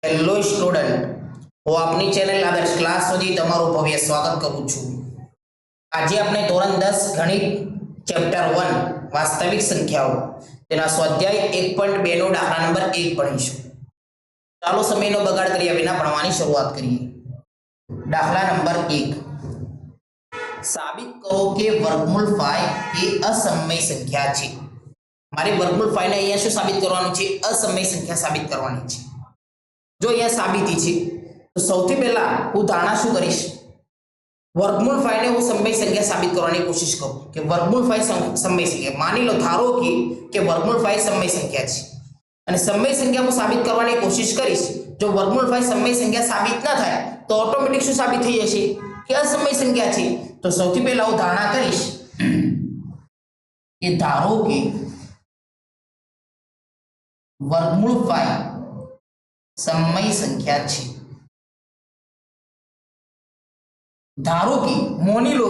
Hello student, હું આપની channel આદર્શ ક્લાસ સુધી તમારું ભવ્ય સ્વાગત કરું છું। આજે આપણે ધોરણ 10 ગણિત ચેપ્ટર 1 વાસ્તવિક સંખ્યાઓ તેના સ્વાધ્યાય 1.2 નો દાખલા નંબર 1 ભણીશું। ચાલો સમયનો બગાડ કર્યા વિના ભણવાની શરૂઆત કરીએ। દાખલા નંબર 1, સાબિત કરો કે વર્ગમૂળ 5 એ અસમય સંખ્યા છે। મારે વર્ગમૂળ 5 ને અહીંયા શું સાબિત કરવાનું છે? અસમય સંખ્યા સાબિત કરવાની છે। जो यह साबिती है तो સૌથી પહેલા હું ધારણા શું કરીશ? વર્ગમૂળ 5 ને હું સમય સંખ્યા સાબિત કરવાની કોશિશ કરું કે વર્ગમૂળ 5 સમય સંખ્યા। માની લો, ધારો કે વર્ગમૂળ 5 સમય સંખ્યા છે અને સમય સંખ્યા હું સાબિત કરવાની કોશિશ કરીશ। જો વર્ગમૂળ 5 સમય સંખ્યા સાબિત ન થાય તો ઓટોમેટિક શું સાબિત થઈ જશે કે અસમય સંખ્યા છે। તો સૌથી પહેલા હું ધારણા કરીશ કે ધારો કે વર્ગમૂળ 5 સમય સંખ્યા છે। ધારો કે માની લો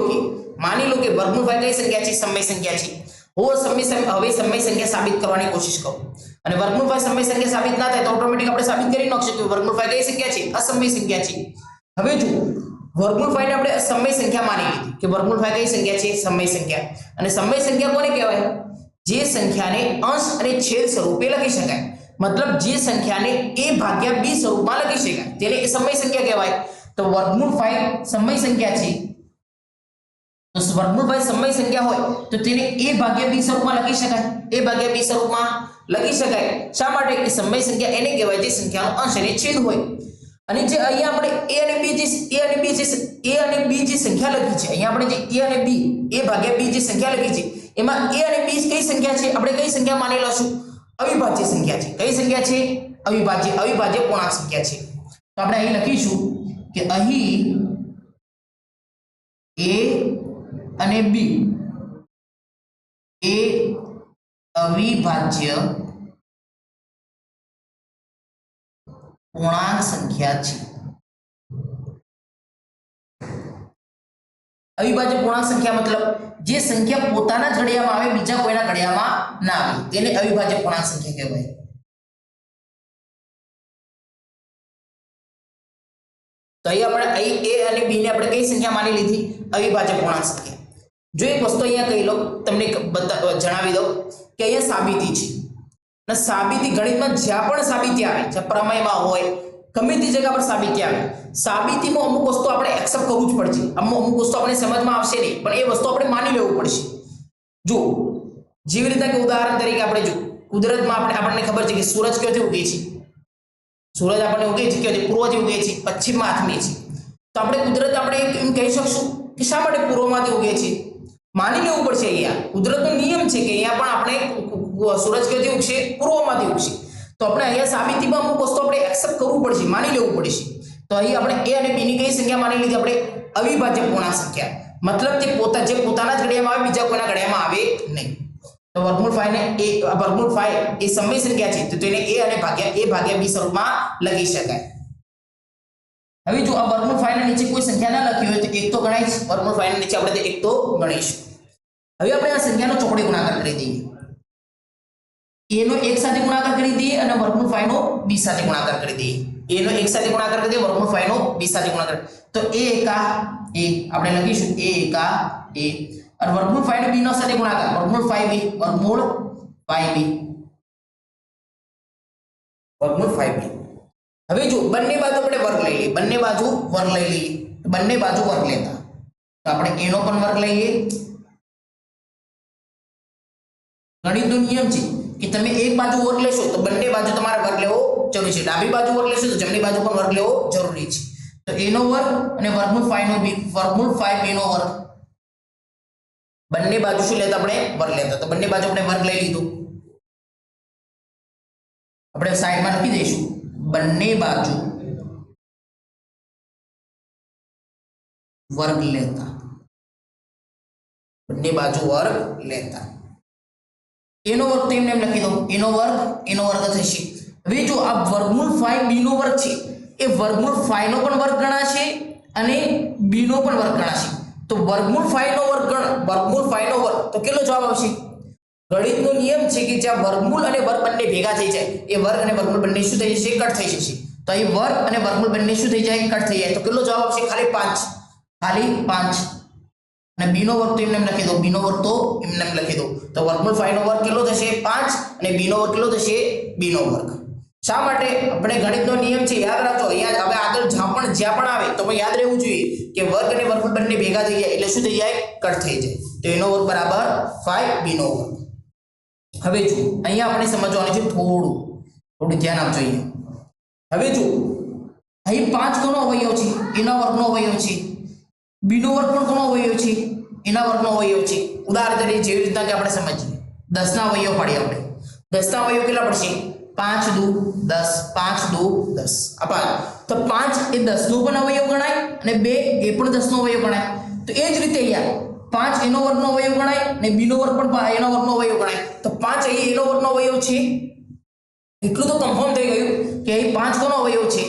કે વર્ગમૂળ 5 કઈ સંખ્યા છે? સમય સંખ્યા છે। હું હવે સમય સંખ્યા સાબિત કરવાની કોશિશ કરું અને વર્ગમૂળ 5 સમય સંખ્યા સાબિત ના થાય તો ઓટોમેટિક આપણે સાબિત કરી નાખશું કે વર્ગમૂળ 5 કઈ સંખ્યા છે? અસમય સંખ્યા છે। હવે જો વર્ગમૂળ 5 ને આપણે સમય સંખ્યા માની લીધી કે વર્ગમૂળ 5 કઈ સંખ્યા છે? સમય સંખ્યા। અને સમય સંખ્યા કોને કહેવાય? જે સંખ્યાને અંશ અને છેદ સ્વરૂપે લખી શકાય। मतलब જે સંખ્યાને a ભાગ્યા b સ્વરૂપમાં લખી શકાય તેને સમય સંખ્યા કહેવાય। તો વર્ગમૂળ 5 સમય સંખ્યા છે, તો વર્ગમૂળ 5 સમય સંખ્યા હોય તો તેને a ભાગ્યા b સ્વરૂપમાં લખી શકાય। a ભાગ્યા b સ્વરૂપમાં લખી શકાય શા માટે? કે સમય સંખ્યા એને કહેવાય જે સંખ્યાનો અંશ અને છેદ હોય। અને જે અહીંયા આપણે a અને b જે સંખ્યા લખી છે, અહીંયા આપણે જે a અને b a ભાગ્યા b જે સંખ્યા લખી છે એમાં a અને b કઈ સંખ્યા છે? આપણે કઈ સંખ્યા માની લઈશું? અવિભાજ્ય સંખ્યા છે। કઈ સંખ્યા છે? અવિભાજ્ય પૂર્ણાંક સંખ્યા છે। તો આપણે અહીં લખીશું કે અહીં a અને b એ અવિભાજ્ય પૂર્ણાંક સંખ્યા છે। અવિભાજ્ય પૂર્ણાંક સંખ્યા મતલબ જે સંખ્યા પોતાના જ ઘડિયામાં આવે, બીજા કોઈના ઘડિયામાં ના આવે તેને અવિભાજ્ય પૂર્ણાંક સંખ્યા કહેવાય। તો અહીં આપણે a અને b ને આપણે કઈ સંખ્યા માની લીધી? અવિભાજ્ય પૂર્ણાંક સંખ્યા। જો એક વસ્તુ અહીંયા કહી લો, તમને જણાવી દઉં કે અહીંયા સાબિતી છે અને સાબિતી ગણિતમાં જ્યાં પણ સાબિતી આવે, જ્યાં પ્રમેયમાં હોય, ગમે તે જગ્યા પર સાબિતી આવે, સાબિતીમાં અમુક વસ્તુ આપણે એક્સેપ્ટ કરવું જ પડશે। અમુક વસ્તુ આપણે સમજમાં આવશે નહીં, પણ એ વસ્તુ આપણે માની લેવું પડશે। જો જેવી રીતે કે ઉદાહરણ તરીકે આપણે જો કુદરતમાં આપણને ખબર છે કે સૂરજ ક્યાંથી ઉગે છે? સૂરજ આપણને ઉગે છે ક્યાંથી? પૂર્વથી ઉગે છે, પશ્ચિમમાં આથમે છે। તો આપણે કુદરત આપણે એમ કહી શકશું કે શા માટે પૂર્વમાંથી ઉગે છે? માની લેવું પડશે। અહીંયા કુદરતનો નિયમ છે કે અહીંયા પણ આપણે સૂરજ ક્યાંથી ઉગશે? પૂર્વમાંથી ઉગશે। તો આપણે અહીંયા સાબિતીમાં અમુક વસ્તુ આપણે એક્સેપ્ટ કરવું પડશે, માની લેવું પડશે। તો અહીં આપણે a અને b ની કઈ સંખ્યા માની લીધી? આપણે અવિભાજ્ય પૂર્ણાંક સંખ્યા। મતલબ જે પોતાના જ ઘડિયામાં આવે, બીજા કોઈના ઘડિયામાં આવે નહીં। તો વર્ગમૂળ 5 એ સમય સંખ્યા છે, તો તેને a ભાગ્યા b સ્વરૂપમાં લખી શકાય। હવે જો આ વર્ગમૂળ 5 ના નીચે કોઈ સંખ્યા ના લખી હોય તો એક તો ગણાય। વર્ગમૂળ 5 ના નીચે આપણે એક તો ગણીશું। હવે આપણે આ સંખ્યાનો ચોકડી ગુણાકાર કરી દઈએ। a નો 1 સાથે ગુણાકાર કરી દઈએ અને વર્ગમૂળ 5 નો b સાથે ગુણાકાર કરી દઈએ। a નો 1 સાથે ગુણાકાર કરી દઈએ, વર્ગમૂળ 5 નો b સાથે ગુણાકાર। તો a એકા a આપણે લખીશું a એકા a અને વર્ગમૂળ 5 નો b નો સાથે ગુણાકાર વર્ગમૂળ 5b હવે જો બંને બાજુ આપણે વર્ગ લઈ લઈએ, બંને બાજુ વર્ગ લેતા તો આપણે a નો પણ વર્ગ લઈએ। ગણિતનો નિયમ છે કે તમે એક બાજુ વર્ગ લેશો તો બંને બાજુ તમારે વર્ગ લેવો જરૂરી છે। ડાબી બાજુ વર્ગ લેશો તો જમણી બાજુ પણ વર્ગ લેવો જરૂરી છે। તો a નો વર્ગ અને વર્ગમૂળ 5b નો વર્ગ, બંને બાજુ શું લેતા? આપણે વર્ગ લેતા। તો બંને બાજુ આપણે વર્ગ લઈ લીધું। આપણે સાઈડમાં લખી દઈશું બંને બાજુ વર્ગ લેતા, બંને બાજુ વર્ગ લેતા। એનો વર્ગ તો એમને એમ લખી દો, એનો વર્ગ થશે। હવે જો આ વર્ગમૂળ 5b નો વર્ગ છે એ વર્ગમૂળ 5 નો પણ વર્ગ ગણાશે અને b નો પણ વર્ગ ગણાશે। તો વર્ગમૂળ 5 નો વર્ગ તો કેટલો જવાબ આવશે? ગણિતનો નિયમ છે કે જ્યાં વર્ગમૂળ અને વર્ગ બંને ભેગા થઈ જાય એ વર્ગ અને વર્ગમૂળ બંને શું થઈ જશે? કટ થઈ જશે। તો અહીં વર્ગ અને વર્ગમૂળ બંને શું થઈ જાય? કટ થઈ જાય. તો કેટલો જવાબ આવશે? ખાલી 5. ખાલી 5. અને b નો વર્ગ તો એમને એમ લખી દો. b નો વર્ગ તો એમને એમ લખી દો. તો વર્ગમૂળ 5 નો વર્ગ કેટલો થશે? 5. અને b નો વર્ગ કેટલો થશે? b નો વર્ગ. શા માટે? આપણે ગણિતનો નિયમ છે, યાદ રાખજો. અહીંયા હવે આગળ જ્યાં પણ આવે તો પણ યાદ રહેવું જોઈએ કે વર્ગ અને વર્ગમૂળ બંને ભેગા થઈ જાય એટલે શું થઈ જાય? કટ થઈ જાય. તો a નો વર્ગ બરાબર 5 b નો વર્ગ. હવે જો અહીંયા આપણે સમજવાનું છે, થોડું ધ્યાન આપજો અહીંયા. હવે જો અહીં 5 કોનો અવયવ છે? એના વર્ગનો અવયવ છે. b નો વર્ગ પણ કોનો અવયવ છે? એના વર્ગનો અવયવ છે. ઉદાહરણ તરીકે જેવી રીતના કે આપણે સમજીએ 10 ના અવયવ પાડીએ આપણે. 10 ના અવયવ કેટલા પડશે? 5 દુ 10, 5 દુ 10. તો 5 એ 10 નો પણ અવયવ ગણાય અને 2 એ પણ 10 નો અવયવ ગણાય. તો એ જ રીતે અહીંયા 5 એનો વર્ગનો અવયવ ગણાય અને b નો વર્ગ પણ એનો વર્ગનો અવયવ ગણાય. તો 5 અહીં એનો વર્ગનો અવયવ છે. એટલું તો કન્ફર્મ થઈ ગયું કે અહીં 5 કોનો અવયવ છે?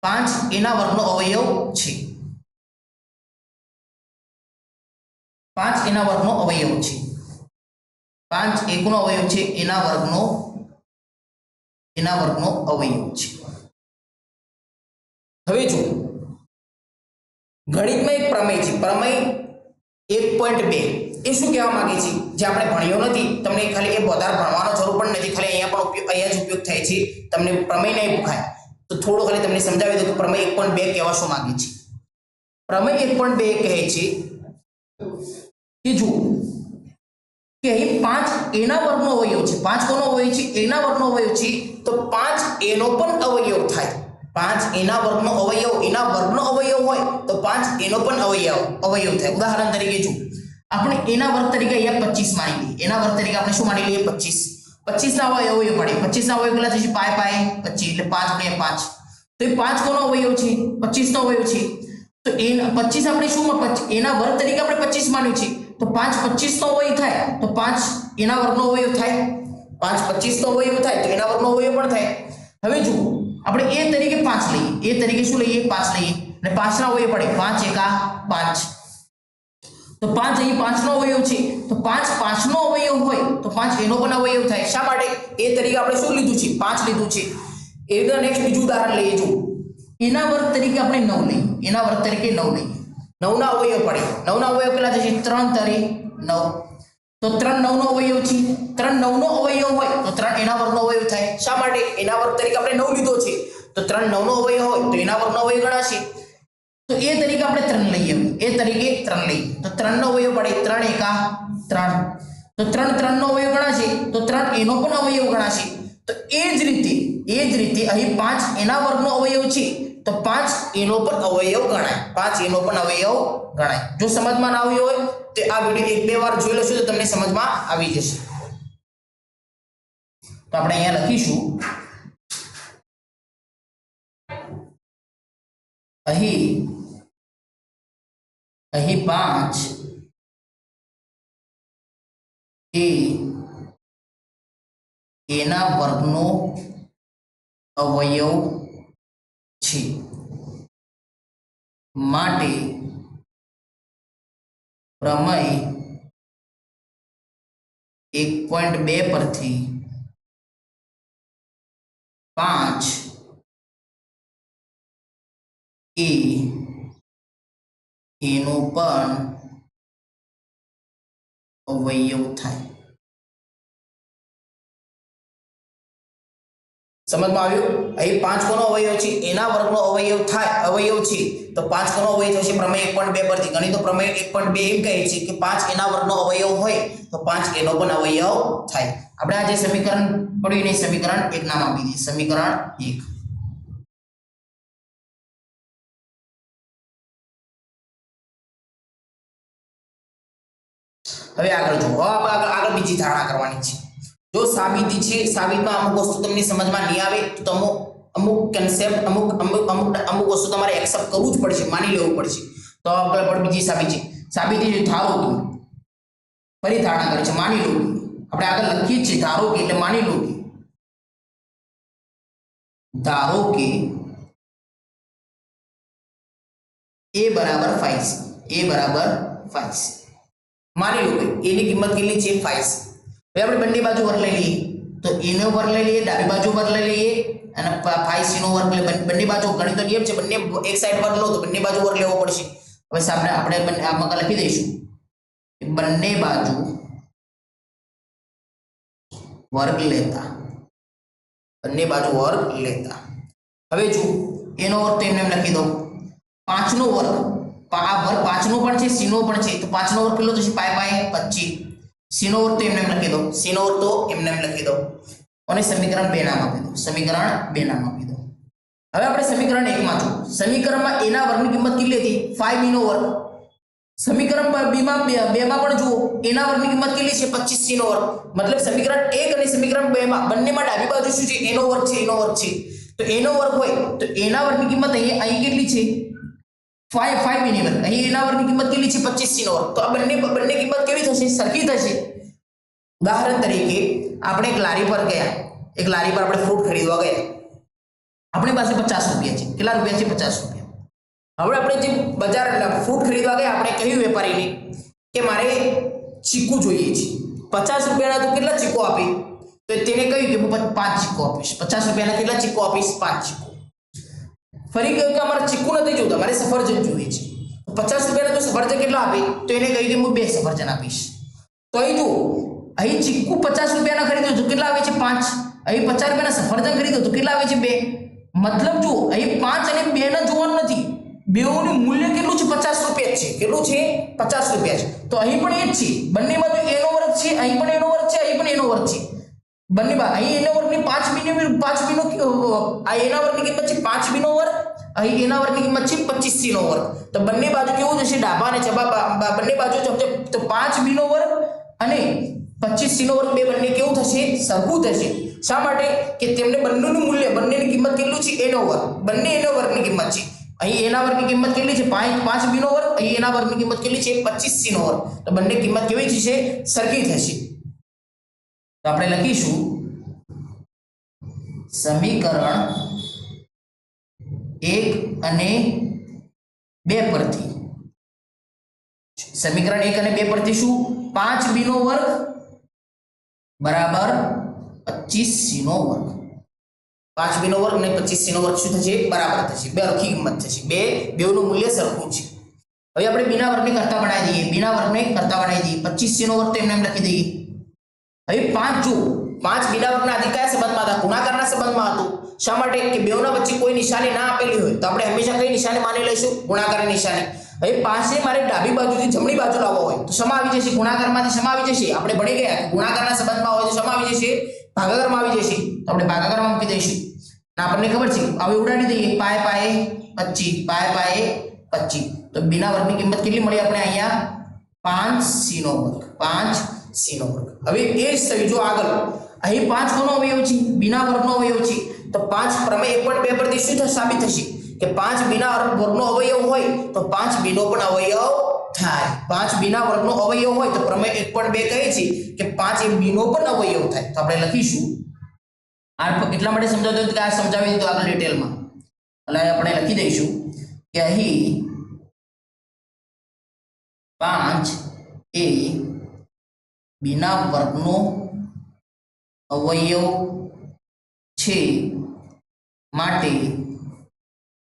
5 એના વર્ગનો અવયવ છે. 5 એના વર્ગનો અવયવ છે. 5 એકનો અવયવ છે, એના વર્ગનો અવયવ છે. હવે જો ગણિતમાં એક પ્રમેય છે, પ્રમેય 1.2. એ શું કહેવા માંગે છે? જે આપણે ભણ્યો નથી, તમને ખાલી એ વધારે ભણવાનો જરૂર પણ નથી, ખાલી અહીંયા જ ઉપયોગ થાય છે. તમને પ્રમેય નહીં પૂછાય તો થોડું ખાલી તમને સમજાવી દઉં કે પ્રમેય 1.2 કહેવા શું માંગે છે. પ્રમેય 1.2 કહે છે કે જો કે અહીં 5 એના વર્ગનો અવયવ છે. 5 કોનો અવયવ છે? એના વર્ગનો અવયવ છે. તો 5 એનો પણ અવયવ થાય. 5 એના વર્ગનો અવયવ એના વર્ગનો અવયવ હોય તો 5 એનો પણ અવયવ થાય. ઉદાહરણ તરીકે જો આપણે એના વર્ગ તરીકે અહીંયા 25 માની લઈએ. એના વર્ગ તરીકે આપણે શું માની લઈએ? 25 ના અવયવ પડે. 25 ના અવયવ કેટલા થશે? 5 25 એટલે 5 × 5. તો એ 5 કોનો અવયવ છે? 25 નો અવયવ છે. તો એ 25 આપણે શું એના વર્ગ તરીકે આપણે 25 માન્યું છે. તો 5 25 નો અવયવ થાય તો 5 એના વર્ગનો અવયવ થાય. 5 25 નો અવયવ થાય તો એના વર્ગનો અવયવ પણ થાય. હવે જુઓ આપણે એ તરીકે 5 લઈએ. એ તરીકે શું લઈએ? 5 લઈએ. અને 5 ના અવયવ પડે. 5 × 5. તો 5 અહીં 5 નો અવયવ છે. તો 5 5 નો અવયવ હોય તો 5 એનો પણ અવયવ થાય. શા માટે? એ તરીકે આપણે શું લીધું છે? 5 લીધું છે. એના નેક્સ્ટ બીજું ઉદાહરણ લઈએ. જો એના વર્ગ તરીકે આપણે 9 લઈએ. એના વર્ગ તરીકે 9 લઈએ. 9 ના અવયવ પડે. 9 ના અવયવ કેટલા થશે? 3 તરી 9. તો 3 9 નો અવયવ છે. 3 9 નો અવયવ હોય તો 3 એના વર્ગનો અવયવ થાય. શા માટે? એના વર્ગ તરીકે આપણે 9 લીધો છે. તો 3 9 નો અવયવ હોય તો એના વર્ગનો અવયવ ગણાશે. તો એ તરીકે આપણે 3 લઈએ. એ તરીકે 3 લઈએ. તો 3 નો અવયવ પડે. 3 × 3. તો 3 3 નો અવયવ ગણાશે. તો 3 એનો પણ અવયવ ગણાશે. તો એ જ રીતે અહીં 5 એના વર્ગનો અવયવ છે. તો 5 એનો પણ અવયવ ગણાય. 5 એનો પણ અવયવ ગણાય. જો સમજમાં ના આવ્યું હોય તો આ વિડિયો એક બે વાર જોઈ લેશો તો તમને સમજમાં આવી જશે. તો આપણે અહીંયા લખીશું અહીં 5 એ એના વર્ગનો અવયવ છે. માટે પ્રમેય 1.2 પરથી 5 એ એનો પણ અવયવ થાય. સમજમાં આવ્યું? અહીં 5 કોનો અવયવ છે? એના વર્ગનો અવયવ છે. તો 5 કોનો અવયવ થશે? પ્રમેય 1.2 પરથી. ગણિતનો પ્રમેય 1.2 એમ કહે છે કે 5 એના વર્ગનો અવયવ હોય તો 5 એનો પણ અવયવ થાય. આપણે આ જે સમીકરણ પડ્યું એને સમીકરણ 1 નામ આપી દઈએ. સમીકરણ 1. હવે આગળ જો આગળ બીજી ધારણા કરવાની છે. જો સાબિતી છે, સાબિતમાં અમુક વસ્તુ તમને સમજમાં નહીં આવે તો અમુક કન્સેપ્ટ અમુક વસ્તુ તમારે એક્સેપ્ટ કરવું જ પડશે, માની લેવું પડશે. તો આપણે બીજી સાબિતી છે. ધારો કે ફરી ધારણા કરી છે, માની લો આપણે આગળ લખીએ છીએ ધારો કે એટલે માની લો કે ધારો કે a બરાબર 5 છે. a બરાબર 5 છે. માની લો કે એની કિંમત કેટલી છે? 5 છે. હવે આપણે બંને બાજુ વર્ગ લઈ લઈએ. તો એનો વર્ગ લઈ લઈએ, ડાબી બાજુ વર્ગ લઈ લઈએ અને 5c નો વર્ગ એટલે બંને બાજુ ગણિતનો નિયમ છે બંને એક સાઈડ વર્ગ લો તો બંને બાજુ વર્ગ લેવો પડશે. હવે સામે આપણે આમાં લખી દઈશું કે બંને બાજુ વર્ગ લેતા હવે જો એનો વર્ગ તો એમને લખી દો 5 નો વર્ગ આ વર્ગ 5 નો પણ છે c નો પણ છે તો 5 નો વર્ગ કેટલો થશે પાય 25 c નો વર્ગ તો એમને લખી દો લખી દો અને સમીકરણ 2 નામ આપી દો. હવે આપણે સમીકરણ 1 માં જો સમીકરણમાં a ના વર્ગની કિંમત કેટલી હતી 5b નો વર્ગ. સમીકરણ 2 માં પણ જુઓ a ના વર્ગની કિંમત કેટલી છે 25c નો વર્ગ. મતલબ સમીકરણ 1 અને સમીકરણ 2 માં બંનેમાં ડાબી બાજુ શું છે a નો વર્ગ છે તો a નો વર્ગ હોય તો a ના વર્ગની કિંમત અહીં કેટલી છે 5b ની વર્ગ. અહીં a ના વર્ગની કિંમત કેટલી છે 25c નો વર્ગ. તો આ બંને કિંમત કેવી થશે સરખી થશે. ઉદાહરણ તરીકે આપણે એક લારી પર આપણે ફ્રૂટ ખરીદવા ગયા. આપણી પાસે 50 રૂપિયા છે. કેટલા રૂપિયા છે 50 રૂપિયા. હવે આપણે જે બજાર ફ્રૂટ ખરીદવા ગયા આપણે કહ્યું વેપારીને કે મારે ચીકુ જોઈએ છે 50 રૂપિયાના તું કેટલા ચીકુ આપી તો તેને કહ્યું કે હું 5 ચીકુ આપીશ. 50 રૂપિયાના કેટલા ચીકુ આપીશ 5 ચીકુ. ફરી કહ્યું કે અમારે ચીકુ નથી જોતા મારે સફરજન જોઈએ છે 50 રૂપિયાના તું સફરજન કેટલા આપી તો એને કહ્યું કે હું 2 સફરજન આપીશ. તો અહીં જો અહીં ચીકુ 50 રૂપિયાના ખરીદ્યો તો કેટલા આવે છે 5. અહીં 50 રૂપિયાના સફરજન ખરીદ્યો તો કેટલા આવે છે 2. મતલબ જો અહીં 5 અને 2 ના જોવાનું નથી બેઓનું મૂલ્ય કેટલું છે 50 રૂપિયા છે. કેટલું છે 50 રૂપિયા છે. તો અહીં પણ એ જ છે બંનેમાં જો a નો વર્ગ છે અહીં પણ a નો વર્ગ છે અહીં પણ a નો વર્ગ છે. બંનેમાં અહીં a નો વર્ગની 5b નો આ a ના વર્ગની કિંમત છે 5b નો વર્ગ અહીં a ના વર્ગની કિંમત છે 25c નો વર્ગ. તો બંને બાજુ કેવું થશે ડાબા અને જબા બંને બાજુ તો 5b નો વર્ગ અને 25c નો વર્ગ બંને કેવું થશે સરખું થશે. શા માટે કે તેમને બંનેનું મૂલ્ય બંનેની કિંમત કેટલું છે a નો વર્ગ. બંને a નો વર્ગની કિંમત છે. અહીં a ના વર્ગની કિંમત કેટલી છે 5b નો વર્ગ અહીં a ના વર્ગની કિંમત કેટલી છે 25c નો વર્ગ. તો બંને કિંમત કેવી થશે સરખી થશે. તો આપણે લખીશું સમીકરણ 1 અને 2 પરથી સમીકરણ 1 અને 2 પરથી શું 5b નો વર્ગ બરાબર 25c નો વર્ગ. 5b નો વર્ગ અને 25c નો વર્ગ શું થશે બરાબર થશે. બે સરખી કિંમત થશે. બેનું મૂલ્ય સરખું છે. હવે આપણે b ના વર્ગને કરતા બનાવી દઈએ 25c નો વર્ગ તો એમને લખી દઈએ. હવે 5 જો 5 b ના વર્ગના આદિ કયા સંબંધમાં હતા ગુણાકારના સંબંધમાં હતું. શા માટે કે બેઓના વચ્ચે કોઈ નિશાની ના આપેલી હોય તો આપણે હંમેશા કઈ નિશાની માની લઈશું ગુણાકારની નિશાની. હવે 5 મારે ડાબી બાજુથી જમણી બાજુ લાવવો હોય તો શેમાં આવી જશે ગુણાકારમાંથી શેમાં આવી જશે. આપણે ભણી ગયા ગુણાકારના સંબંધમાં હોય તો શેમાં આવી જશે ભાગાકારમાં આવી જશે. તો આપણે ભાગાકારમાં મૂકી દઈશું અને આપણને ખબર છે હવે ઉડાડી દઈએ પાય 25 તો b ના વર્ગની કિંમત કેટલી મળી આપણે અહીંયા 5c નો વર્ગ. હવે એ જ થયું જો આગળ અહીં 5 કોનો અવયવ છે b ના વર્ગનો અવયવ છે તો 5 પ્રમેય 1 પણ 2 પરથી શું સાબિત થશે કે 5 b ના વર્ગનો અવયવ હોય તો 5b નો પણ અવયવ થાય. 5b ના વર્ગનો અવયવ હોય તો પ્રમેય 1 પણ 2 કહે છે કે 5 b નો પણ અવયવ થાય. તો આપણે લખીશું આ એટલા માટે સમજાવતો કે આ સમજાવી દીધું આગળ ડિટેલમાં. એટલે આપણે લખી દઈશું કે અહીં 5 એ b ના વર્ગનો અવયવ છે માટે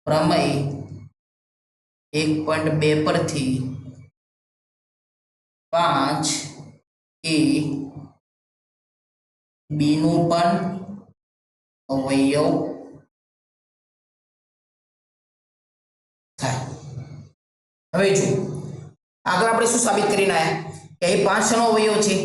પ્રમેય 1.2 પરથી 5 એ b નો પણ અવયવ થાય. હવે જો આગળ આપણે શું સાબિત કરીને આયા કે એ 5 નો અવયવ છે.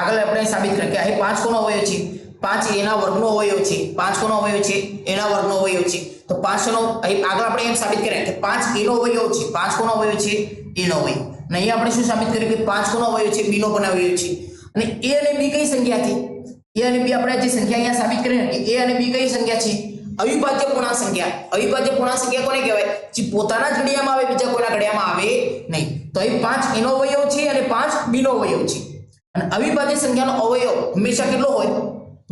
આગળ આપણે સાબિત કરીએ કે અહીં 5 કોનો અવયવ છે 5 a ના વર્ગનો અવયવ છે. 5 કોનો અવયવ છે a ના વર્ગનો અવયવ છે. તો 5 નો અહીં આગળ આપણે એમ સાબિત કર્યા કે 5 a નો અવયવ છે. 5 કોનો અવયવ છે a નો અવયવ. અને અહીં આપણે શું સાબિત કર્યું કે 5 કોનો અવયવ છે b નો પણ અવયવ છે. અને a અને b કઈ સંખ્યા છે a અને b આપણે જે સંખ્યા અહીંયા સાબિત કરી કે a અને b કઈ સંખ્યા છે અવિભાજ્ય પૂર્ણાંક સંખ્યા. અવિભાજ્ય પૂર્ણાંક સંખ્યા કોને કહેવાય જે પોતાના જ ઘડિયામાં આવે બીજા કોઈના ઘડિયામાં આવે નહીં. તો અહીં 5 a નો અવયવ છે અને 5 b નો અવયવ છે. અને અવિભાજ્ય સંખ્યાનો અવયવ હંમેશા કેટલો હોય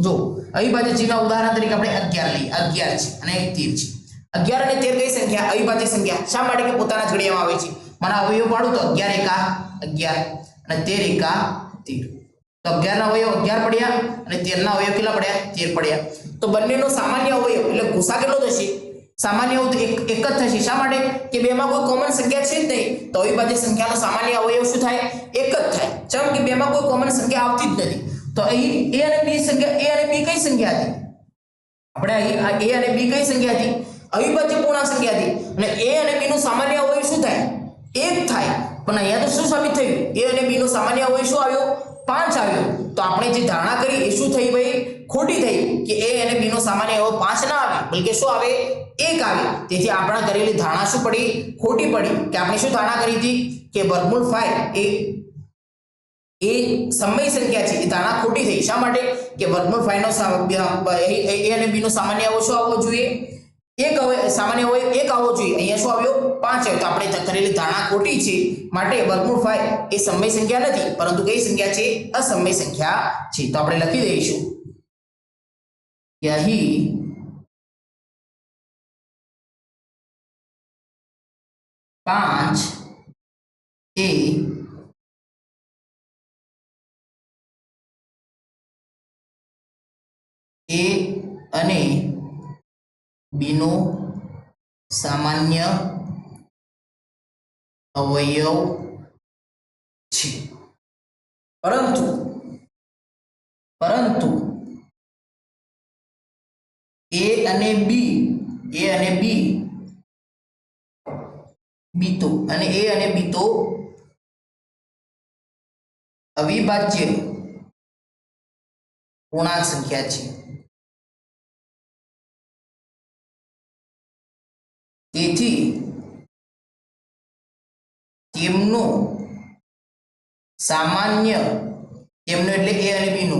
જો અવિભાજ્ય ચિહ્ન ઉદાહરણ તરીકે આપણે 11 લઈએ 11 છે અને 13 છે. 11 અને 13 કઈ સંખ્યા અવિભાજ્ય સંખ્યા. શા માટે કે પોતાના જ ઘડિયામાં આવે છે. મને અવયવ પાડું તો 11 એકા 11 અને 13 એકા 13. તો 11 ના અવયવ 11 પડ્યા અને 13 ના અવયવ કેટલા પડ્યા? 13 પડ્યા. તો બંનેનો સામાન્ય અવયવ એટલે ગુસા કેટલો થશે? સામાન્ય અવયવ એક જ થશે. શા માટે? કે બેમાં કોઈ કોમન સંખ્યા છે જ નહીં. તો અવિભાજ્ય સંખ્યાનો સામાન્ય અવયવ શું થાય? એક જ થાય. જેમ કે બેમાં કોઈ કોમન સંખ્યા આવતી જ નથી. તો અહીં a અને b સંખ્યા, a અને b કઈ સંખ્યા હતી? આપણે અહીં આ a અને b કઈ સંખ્યા હતી? અવિભાજ્ય પૂર્ણાંક સંખ્યા હતી. અને a અને b નો સામાન્ય અવયવ શું થાય? 1 થાય. પણ અહીંયા તો શું સાબિત થયું? a અને b નો સામાન્ય અવયવ શું આવ્યો? 5 આવ્યો. તો આપણે જે ધારણા કરી એ શું થઈ ભાઈ? ખોટી થઈ. કે a અને b નો સામાન્ય અવયવ 5 ના આવે, બલકે શું આવે? 1 આવે. તેથી આપણે કરેલી ધારણા શું પડી? ખોટી પડી. કે આપણે શું ધારણા કરી હતી? કે વર્ગમૂળ 5 એ સમય સંખ્યા છે. એ ધારણા ખોટી થઈ. શા માટે? કે વર્ગમૂળ 5 નો a અને b નો સામાન્ય અવયવ શું આવવો જોઈએ? 1 હવે સામાન્ય અવયવ 1 આવવો જોઈએ. અહીંયા શું આવ્યો? 5 આવ્યો. તો આપણે કરેલી ધારણા ખોટી છે. માટે વર્ગમૂળ 5 એ સમય સંખ્યા નથી, પરંતુ કઈ સંખ્યા છે? અસમય સંખ્યા છે. તો આપણે લખી દઈશું કે અહીં પાંચ એ અને બી નો સામાન્ય અવયવ છે. પરંતુ a અને b તો અવિભાજ્ય પૂર્ણાંક સંખ્યા છે. તેથી તેમનો એટલે a અને b નો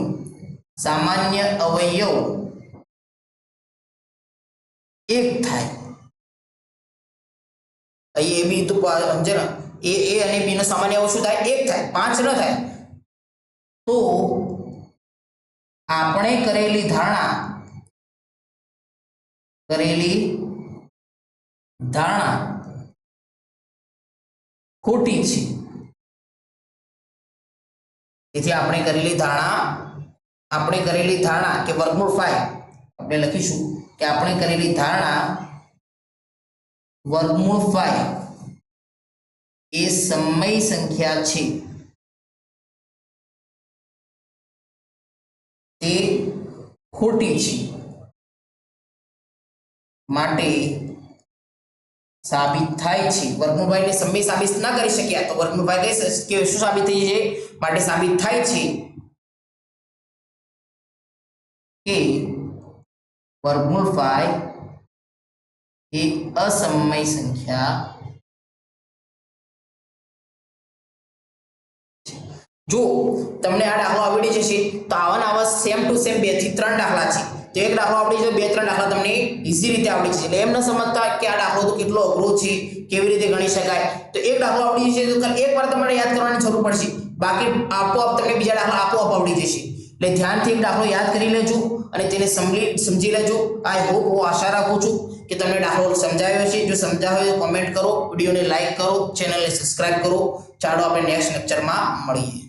સામાન્ય અવયવ 1 થાય. અહીં a b તો સમજે ને, a અને b નો સામાન્ય અવયવ શું થાય? 1 થાય, 5 ન થાય. તો આપણે કરેલી ધારણા ખોટી છે. તેથી આપણે કરેલી ધારણા કે વર્ગમૂળ 5 આપણે લખીશું કે આપણે કરેલી ધારણા વર્ગમૂળ 5 એ સમય સંખ્યા છે. તે ખોટી છે. માટે સાબિત થાય છે. વર્ગમૂળ 5 ને સમય સાબિત ના કરી શક્યા તો વર્ગમૂળ 5 કે શું સાબિત થઈ છે? માટે સાબિત થાય છે કે વર્ગમૂળ 5 એ અસમય સંખ્યા. જો તમને આ દાખલો આવડી જશે તો આવા સેમ ટુ સેમ 2 થી 3 દાખલા છે. તો એક દાખલો આવડી જશે, 2-3 દાખલા તમને ઈઝી રીતે આવડી જશે. એટલે એમ ન સમજતા કે આ દાખલો તો કેટલો અઘરો છે, કેવી રીતે ગણી શકાય. તો એક દાખલો આવડી જશે તો એકવાર તમારે યાદ કરવાની જરૂર પડશે. બાકી આપોઆપ તમને બીજા દાખલા આપોઆપ આવડી જશે. એટલે ધ્યાનથી એક દાખલો યાદ કરી લેજો અને તેને સમજી લેજો. આઈ હોપ, હું આશા રાખું છું કે તમને દાખલો સમજાયો છે. જો સમજાયો હોય તો કોમેન્ટ કરો, વિડીયોને લાઈક કરો, ચેનલને સબસ્ક્રાઇબ કરો. ચાલો આપણે નેક્સ્ટ લેક્ચરમાં મળીએ.